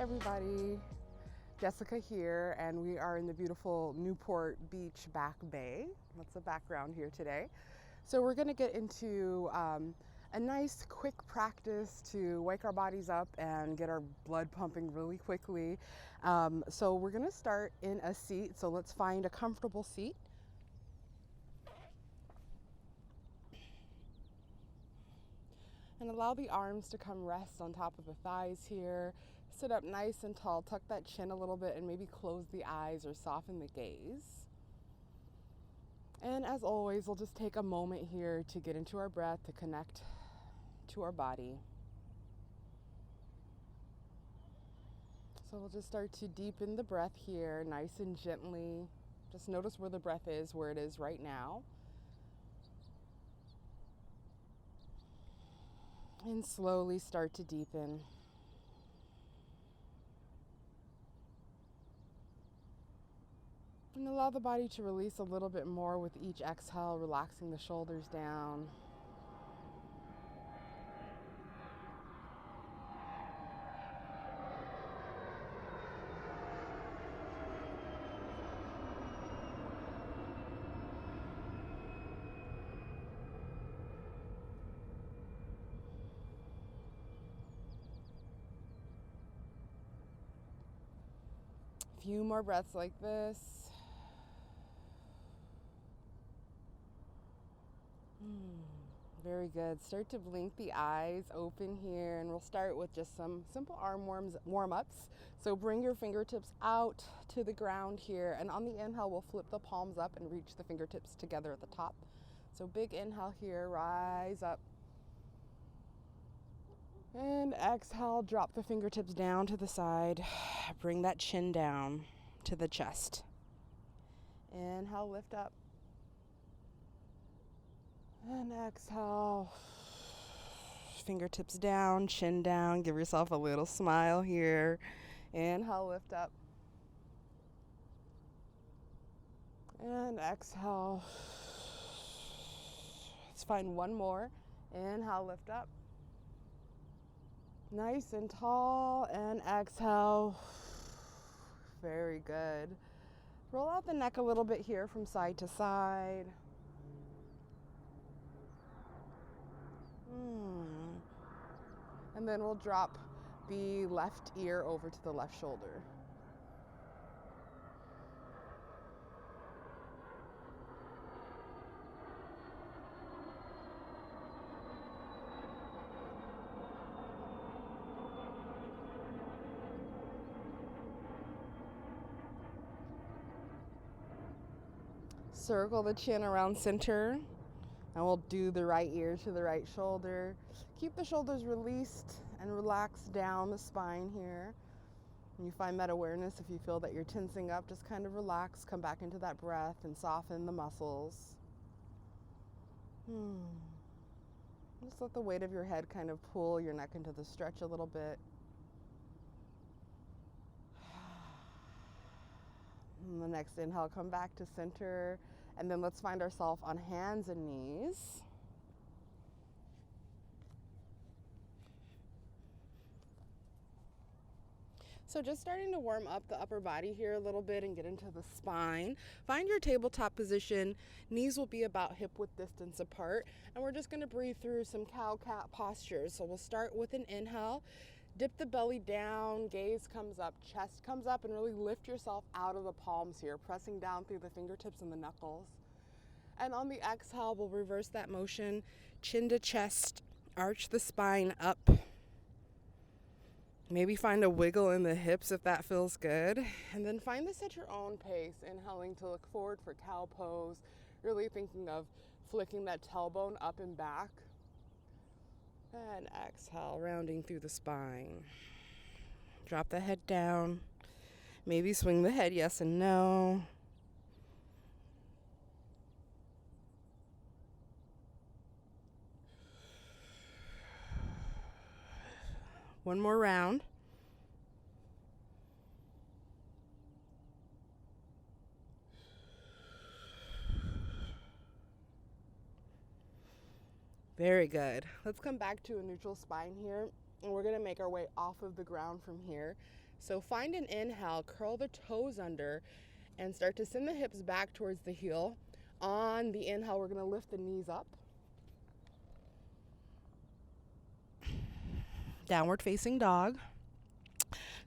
everybody. Jessica here, and we are in the beautiful Newport Beach Back Bay. That's the background here today. So we're going to get into a nice quick practice to wake our bodies up and get our blood pumping really quickly. So we're going to start in a seat. So let's find a comfortable seat. And allow the arms to come rest on top of the thighs here. Sit up nice and tall, tuck that chin a little bit, and maybe close the eyes or soften the gaze. And as always, we'll just take a moment here to get into our breath, to connect to our body. So we'll just start to deepen the breath here, nice and gently. Just notice where the breath is, where it is right now. And slowly start to deepen. And allow the body to release a little bit more with each exhale, relaxing the shoulders down. A few more breaths like this. Very good. Start to blink the eyes open here, and we'll start with just some simple arm warm-ups. So bring your fingertips out to the ground here, and on the inhale we'll flip the palms up and reach the fingertips together at the top. So big inhale here, rise up. And exhale, drop the fingertips down to the side. Bring that chin down to the chest. Inhale, lift up. And exhale, fingertips down, chin down. Give yourself a little smile here. Inhale, lift up. And exhale. Let's find one more. Inhale, lift up. Nice and tall, and exhale. Very good. Roll out the neck a little bit here from side to side. And then we'll drop the left ear over to the left shoulder. Circle the chin around center. And we'll do the right ear to the right shoulder. Keep the shoulders released and relax down the spine here. When you find that awareness, if you feel that you're tensing up, just kind of relax, come back into that breath and soften the muscles. Just let the weight of your head kind of pull your neck into the stretch a little bit. And the next inhale, come back to center. And then let's find ourselves on hands and knees. So just starting to warm up the upper body here a little bit and get into the spine. Find your tabletop position. Knees will be about hip width distance apart. And we're just going to breathe through some cow-cat postures. So we'll start with an inhale. Dip the belly down, gaze comes up, chest comes up, and really lift yourself out of the palms here, pressing down through the fingertips and the knuckles. And on the exhale, we'll reverse that motion, chin to chest, arch the spine up. Maybe find a wiggle in the hips if that feels good. And then find this at your own pace, inhaling to look forward for cow pose, really thinking of flicking that tailbone up and back. And exhale, rounding through the spine. Drop the head down. Maybe swing the head yes and no. One more round. Very good. Let's come back to a neutral spine here, and we're going to make our way off of the ground from here. So find an inhale, curl the toes under, and start to send the hips back towards the heel. On the inhale, we're going to lift the knees up. Downward facing dog.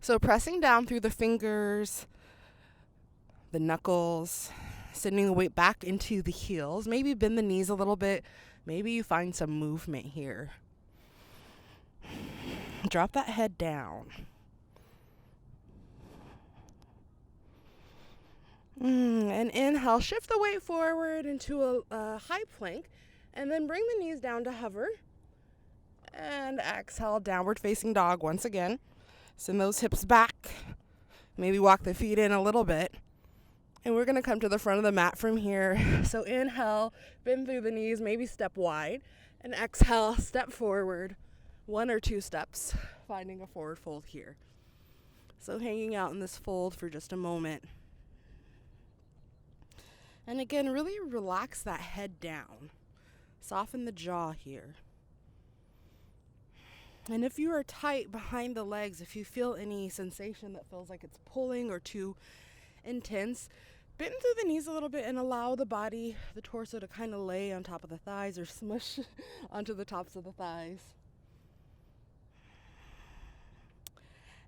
So pressing down through the fingers, the knuckles, sending the weight back into the heels. Maybe bend the knees a little bit. Maybe you find some movement here. Drop that head down. And inhale, shift the weight forward into a high plank, and then bring the knees down to hover. And exhale, downward facing dog once again. Send those hips back. Maybe walk the feet in a little bit. And we're going to come to the front of the mat from here. So inhale, bend through the knees, maybe step wide. And exhale, step forward, 1 or 2 steps, finding a forward fold here. So hanging out in this fold for just a moment. And again, really relax that head down. Soften the jaw here. And if you are tight behind the legs, if you feel any sensation that feels like it's pulling or too intense, bend through the knees a little bit and allow the body, the torso, to kind of lay on top of the thighs or smush onto the tops of the thighs.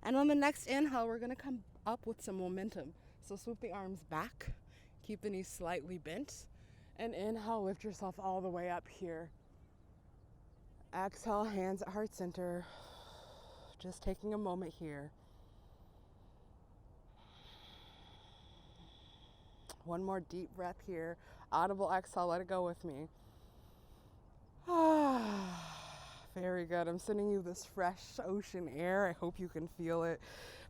And on the next inhale, we're going to come up with some momentum. So swoop the arms back. Keep the knees slightly bent. And inhale, lift yourself all the way up here. Exhale, hands at heart center. Just taking a moment here. One more deep breath here. Audible exhale, let it go with me. Very good. I'm sending you this fresh ocean air. I hope you can feel it.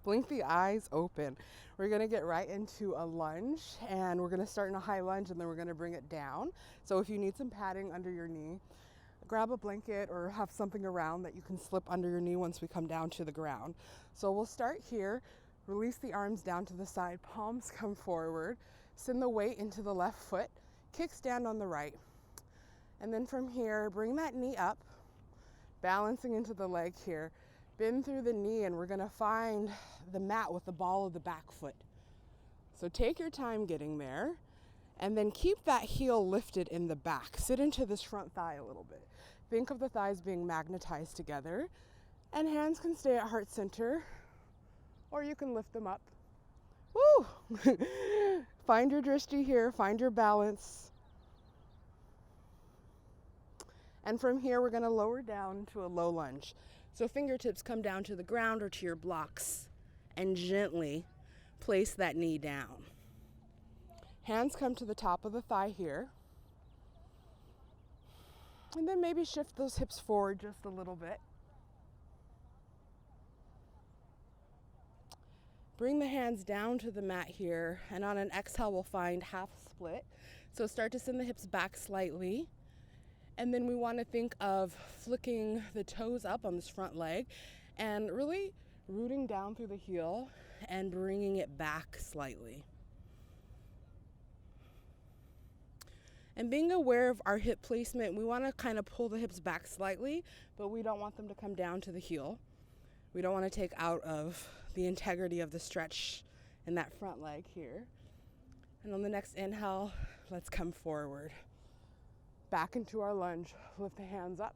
Blink the eyes open. We're going to get right into a lunge, and we're going to start in a high lunge, and then we're going to bring it down. So if you need some padding under your knee, grab a blanket or have something around that you can slip under your knee once we come down to the ground. So we'll start here. Release the arms down to the side. Palms come forward. Send the weight into the left foot. Kickstand on the right. And then from here, bring that knee up, balancing into the leg here. Bend through the knee, and we're going to find the mat with the ball of the back foot. So take your time getting there, and then keep that heel lifted in the back. Sit into this front thigh a little bit. Think of the thighs being magnetized together, and hands can stay at heart center, or you can lift them up. Woo! Find your drishti here, find your balance. And from here, we're going to lower down to a low lunge. So fingertips come down to the ground or to your blocks, and gently place that knee down. Hands come to the top of the thigh here. And then maybe shift those hips forward just a little bit. Bring the hands down to the mat here, and on an exhale, we'll find half split. So start to send the hips back slightly. And then we want to think of flicking the toes up on this front leg and really rooting down through the heel and bringing it back slightly. And being aware of our hip placement, we want to kind of pull the hips back slightly, but we don't want them to come down to the heel. We don't want to take out of the integrity of the stretch in that front leg here. And on the next inhale, let's come forward. Back into our lunge. Lift the hands up.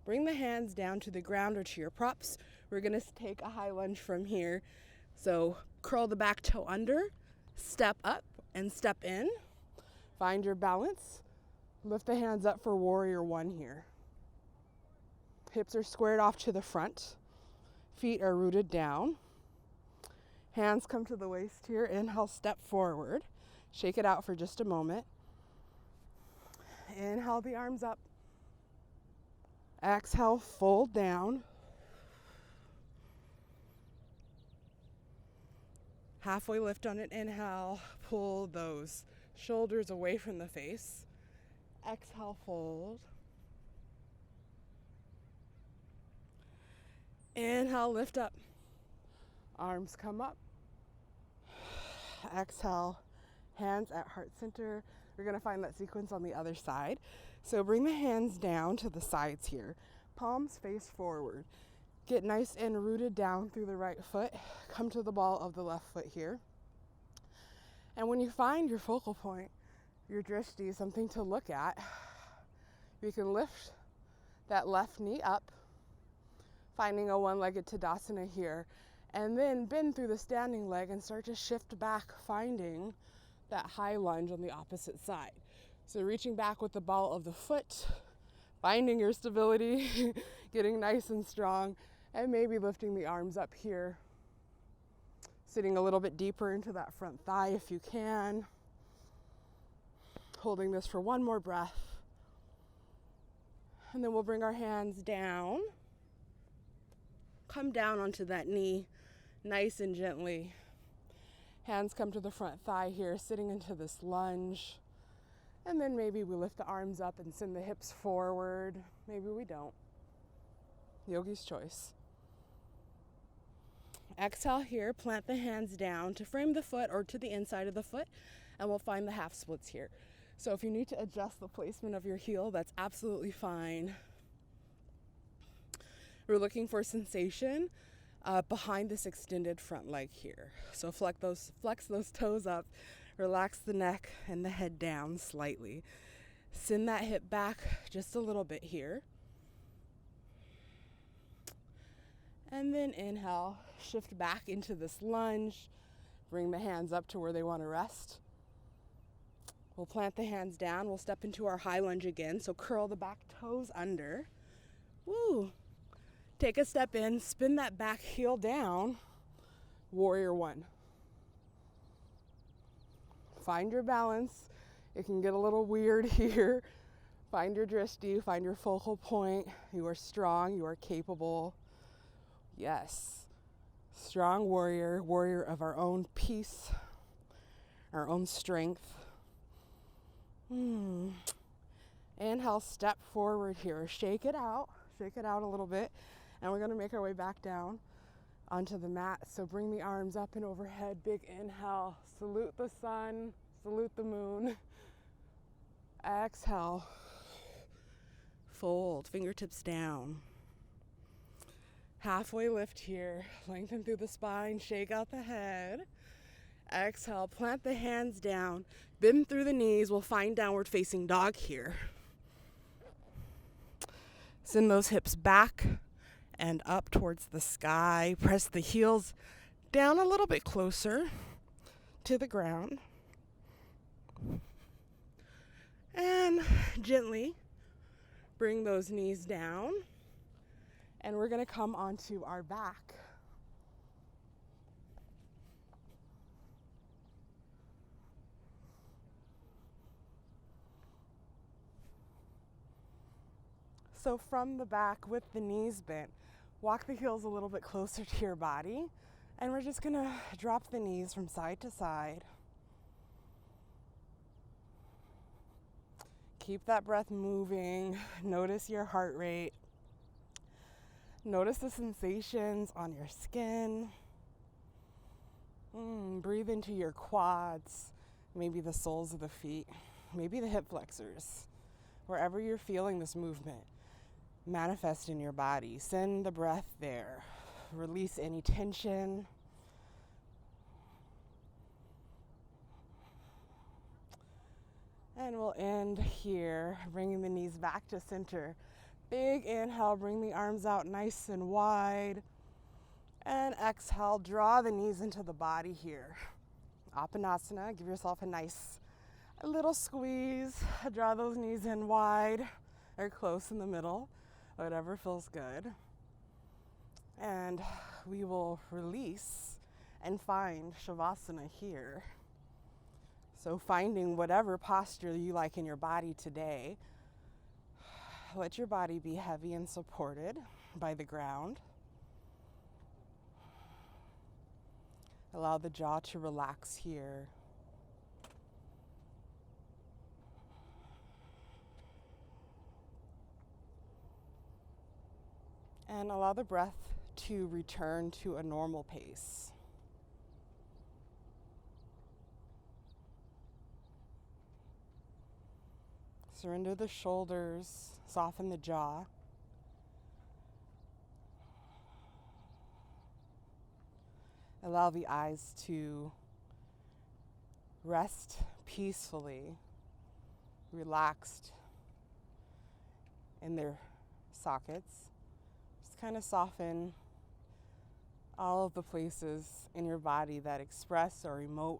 Bring the hands down to the ground or to your props. We're going to take a high lunge from here. So curl the back toe under, step up and step in. Find your balance. Lift the hands up for warrior one here. Hips are squared off to the front. Feet are rooted down. Hands come to the waist here. Inhale, step forward. Shake it out for just a moment. Inhale the arms up. Exhale, fold down. Halfway lift on an inhale. Pull those shoulders away from the face. Exhale, fold. Inhale, lift up. Arms come up. Exhale, hands at heart center. We're going to find that sequence on the other side. So bring the hands down to the sides here. Palms face forward. Get nice and rooted down through the right foot. Come to the ball of the left foot here. And when you find your focal point, your drishti, something to look at, you can lift that left knee up, finding a one-legged Tadasana here, and then bend through the standing leg and start to shift back, finding that high lunge on the opposite side. So reaching back with the ball of the foot, finding your stability, getting nice and strong, and maybe lifting the arms up here, sitting a little bit deeper into that front thigh if you can, holding this for one more breath. And then we'll bring our hands down, come down onto that knee nice and gently. Hands come to the front thigh here, sitting into this lunge. And then maybe we lift the arms up and send the hips forward. Maybe we don't. Yogi's choice. Exhale here, plant the hands down to frame the foot or to the inside of the foot, and we'll find the half splits here. So if you need to adjust the placement of your heel, that's absolutely fine. We're looking for sensation behind this extended front leg here. So flex those toes up, relax the neck and the head down slightly. Send that hip back just a little bit here. And then inhale, shift back into this lunge. Bring the hands up to where they want to rest. We'll plant the hands down. We'll step into our high lunge again. So curl the back toes under. Woo! Take a step in, spin that back heel down. Warrior one. Find your balance. It can get a little weird here. Find your drishti, find your focal point. You are strong, you are capable. Yes. Strong warrior, warrior of our own peace, our own strength. Inhale, step forward here. Shake it out a little bit. And we're gonna make our way back down onto the mat. So bring the arms up and overhead. Big inhale, salute the sun, salute the moon. Exhale, fold, fingertips down. Halfway lift here, lengthen through the spine, shake out the head. Exhale, plant the hands down, bend through the knees. We'll find downward facing dog here. Send those hips back and up towards the sky. Press the heels down a little bit closer to the ground. And gently bring those knees down. And we're going to come onto our back. So from the back with the knees bent, walk the heels a little bit closer to your body. And we're just going to drop the knees from side to side. Keep that breath moving. Notice your heart rate. Notice the sensations on your skin. Breathe into your quads, maybe the soles of the feet, maybe the hip flexors. Wherever you're feeling this movement, manifest in your body. Send the breath there. Release any tension. And we'll end here, bringing the knees back to center. Big inhale, bring the arms out nice and wide. And exhale, draw the knees into the body here. Apanasana, give yourself a little squeeze. Draw those knees in wide or close in the middle, whatever feels good. And we will release and find Shavasana here. So finding whatever posture you like in your body today. Let your body be heavy and supported by the ground. Allow the jaw to relax here. And allow the breath to return to a normal pace. Surrender the shoulders, soften the jaw. Allow the eyes to rest peacefully, relaxed in their sockets. Just kind of soften all of the places in your body that express or emote.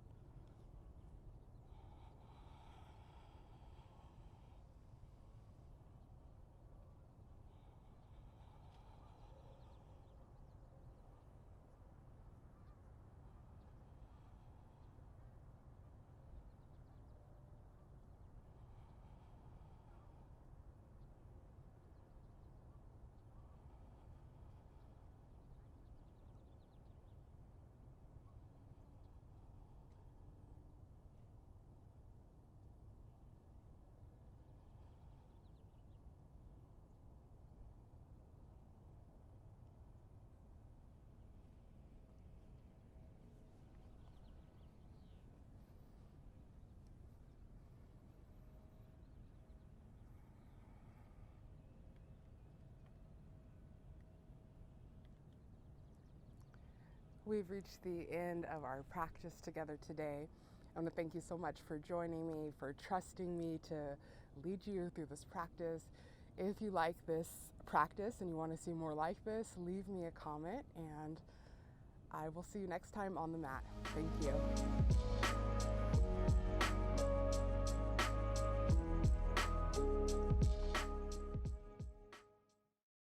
We've reached the end of our practice together today. I want to thank you so much for joining me, for trusting me to lead you through this practice. If you like this practice and you want to see more like this, leave me a comment and I will see you next time on the mat. Thank you.